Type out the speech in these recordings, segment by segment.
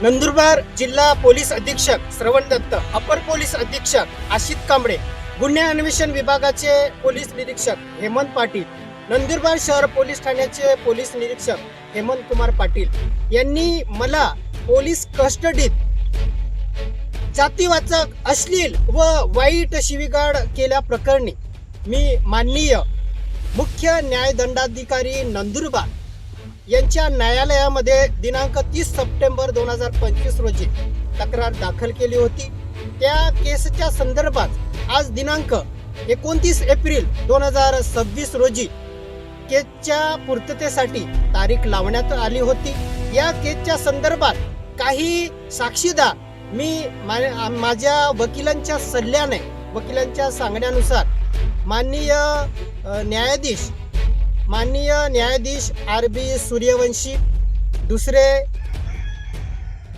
नंदुरबार जिल्हा पोलीस अधीक्षक श्रवण दत्त, अपर पोलीस अधीक्षक आशित कांबळे, गुन्हे अन्वेषण विभागाचे पोलीस निरीक्षक हेमंत पाटील, नंदुरबार शहर पोलीस ठाण्याचे पोलीस निरीक्षक हेमंत कुमार पाटील यांनी मला पोलीस कस्टडीत जातीवाचक, अश्लील व वाईट शिवीगाळ केल्या प्रकरणी मी माननीय मुख्य न्यायदंडाधिकारी नंदुरबार यांच्या न्यायालयामध्ये दिनांक 30 सप्टेंबर 2025 रोजी तक्रार दाखल केली होती। त्या केसच्या संदर्भात आज दिनांक 29 एप्रिल 2026 रोजी केसच्या पूर्ततेसाठी तारीख लावण्यात आली होती। या केसच्या संदर्भात काही साक्षीदार मी माझ्या वकिलांच्या सल्ल्याने, वकिलांच्या सांगण्यानुसार माननीय न्यायाधीश RB सूर्यवंशी, दुसरे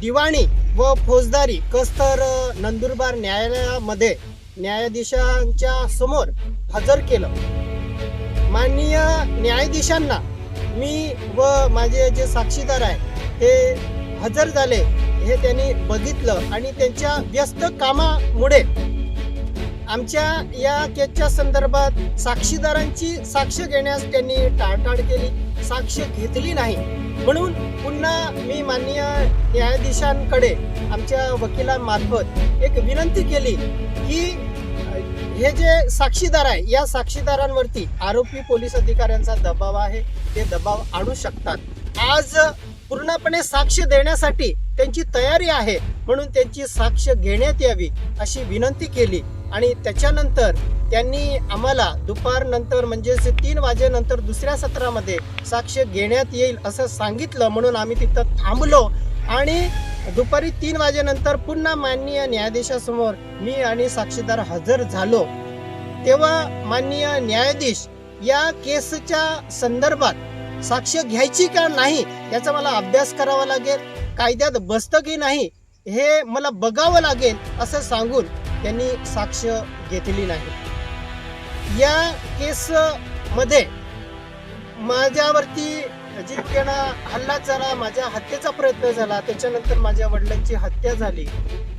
दिवाणी व फौजदारी कस्तर नंदुरबार न्यायालयामध्ये न्यायाधीशांच्या समोर हजर केलं। माननीय न्यायाधीशांना मी व माझे जे साक्षीदार आहे ते हजर झाले हे त्यांनी बघितलं आणि त्यांच्या व्यस्त कामामुळे आमच्या या केसच्या संदर्भात साक्षीदारांची साक्ष घेण्यास त्यांनी टाळाटाळ केली, साक्ष घेतली नाही। म्हणून पुन्हा मी माननीय न्यायाधीशांकडे आमच्या वकिलांमार्फत एक विनंती केली की हे जे साक्षीदार आहे या साक्षीदारांवरती आरोपी पोलीस अधिकाऱ्यांचा दबाव आहे, ते दबाव आणू शकतात। आज पूर्णपणे साक्ष देण्यासाठी त्यांची तयारी आहे, म्हणून त्यांची साक्ष घेण्यात यावी अशी विनंती केली आणि त्याच्यानंतर त्यांनी आम्हाला दुपारनंतर म्हणजे 3 वाजेनंतर दुसऱ्या सत्रामध्ये साक्ष घेण्यात येईल असं सांगितलं। म्हणून आम्ही तिथं थांबलो आणि दुपारी 3 वाजेनंतर पुन्हा माननीय न्यायाधीशासमोर मी आणि साक्षीदार हजर झालो। तेव्हा माननीय न्यायाधीश या केसच्या संदर्भात साक्ष घ्यायची का नाही याचा मला अभ्यास करावा लागेल, कायद्यात बसतं की नाही हे मला बघावं लागेल असं सांगून त्यांनी साक्ष घेतली नाही। या केसमध्ये माझ्यावरती जिरकेना हल्ला झाला, माझ्या हत्येचा प्रयत्न झाला, त्याच्यानंतर माझ्या वडिलांची हत्या झाली।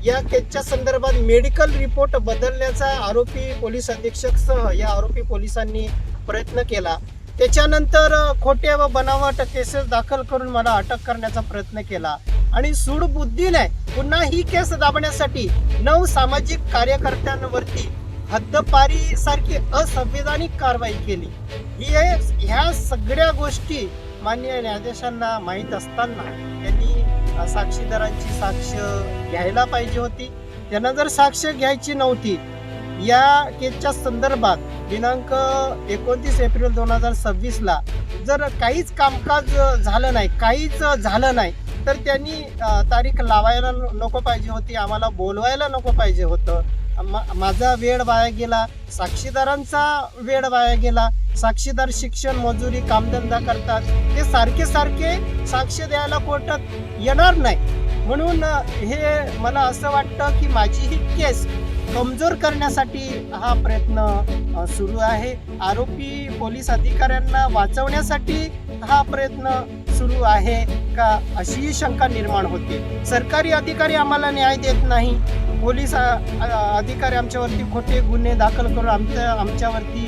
या केसच्या संदर्भात मेडिकल रिपोर्ट बदलण्याचा आरोपी पोलीस अधीक्षकसह या आरोपी पोलिसांनी प्रयत्न केला। त्याच्यानंतर खोटे व बनावट केसेस दाखल करून मला अटक करण्याचा प्रयत्न केला आणि सूडबुद्धीने पुन्हा ही केस दाबण्यासाठी 9 सामाजिक कार्यकर्त्यांवरती हद्दपारी सारखी असंविधानिक कारवाई केली। ह्या सगळ्या गोष्टी माननीय न्यायाधीशांना माहीत असताना त्यांनी साक्षीदारांची साक्ष घ्यायला पाहिजे होती। त्यांना जर साक्ष घ्यायची नव्हती या केसच्या संदर्भात दिनांक 29 एप्रिल 2026 ला जर काहीच कामकाज झालं नाही तर त्यांनी तारीख लावायला नको पाहिजे होती, आम्हाला बोलवायला नको पाहिजे होतं। माझा वेळ वाया गेला, साक्षीदारांचा वेळ वाया गेला। साक्षीदार शिक्षण, मजुरी, कामधंदा करतात, ते सारखे साक्ष द्यायला कोर्टात येणार नाही। म्हणून हे मला असं वाटतं की माझी ही केस कमजोर करण्यासाठी हा प्रयत्न सुरू आहे। आरोपी पोलीस अधिकाऱ्यांना वाचवण्यासाठी हा प्रयत्न सुरू आहे का अशी शंका निर्माण होते। सरकारी अधिकारी आम्हाला न्याय देत नाही, पोलीस अधिकारी आमच्यावरती खोटे गुन्हे दाखल करून आमच्यावरती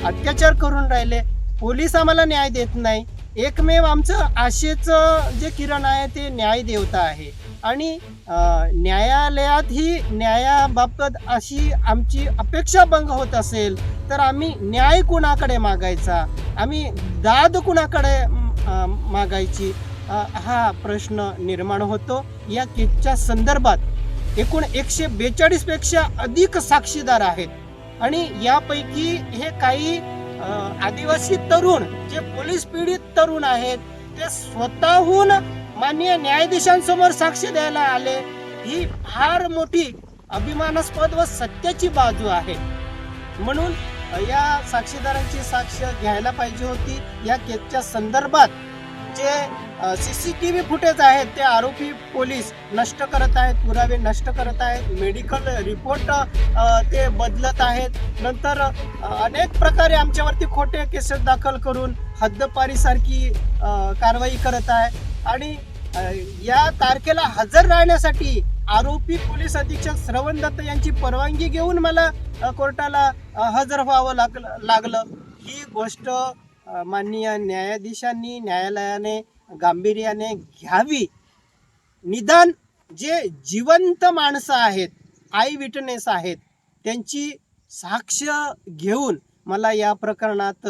अत्याचार करून राहिले, पोलीस आम्हाला न्याय देत नाही। एकमेव आमचं आशेचं जे किरण आहे ते न्याय देवता आहे आणि न्यायालयात ही न्यायाबाबत अशी आमची अपेक्षा भंग होत असेल तर आम्ही न्याय कुणाकडे मागायचा, आम्ही दाद कुणाकडे मागायची हा प्रश्न निर्माण होतो। या केसच्या संदर्भात एकूण 142 पेक्षा अधिक साक्षीदार आहेत आणि यापैकी हे काही आदिवासी तरुण जे पोलीस पीडित तरुण आहेत ते स्वतःहून माननीय न्यायाधीशांसमोर साक्ष द्यायला आले। ही फार मोठी अभिमानास्पद व सत्याची बाजू आहे। म्हणून या साक्षीदारांची साक्ष घ्यायला पाहिजे होती। या केसच्या संदर्भात जे CCTV फुटेज आहेत ते आरोपी पोलीस नष्ट करत आहेत, पुरावे नष्ट करत आहेत, मेडिकल रिपोर्ट ते बदलत आहेत, नंतर अनेक प्रकारे आमच्यावरती खोटे केसेस दाखल करून हद्दपारी सारखी कारवाई करत आहे आणि या तारखेला हजर राहण्यासाठी आरोपी पोलीस अधीक्षक श्रवण दत्त यांची परवानगी घेऊन मला कोर्टाला हजर व्हावं लागलं. ही गोष्ट माननीय न्यायाधीशांनी न्यायालयाने गांभीर्याने घ्यावी. निदान जे जिवंत माणसं आहेत, आय विटनेस आहेत, त्यांची साक्ष घेऊन मला या प्रकरणात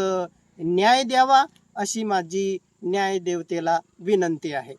न्याय द्यावा अशी माझी न्यायदेवतेला विनंती आहे.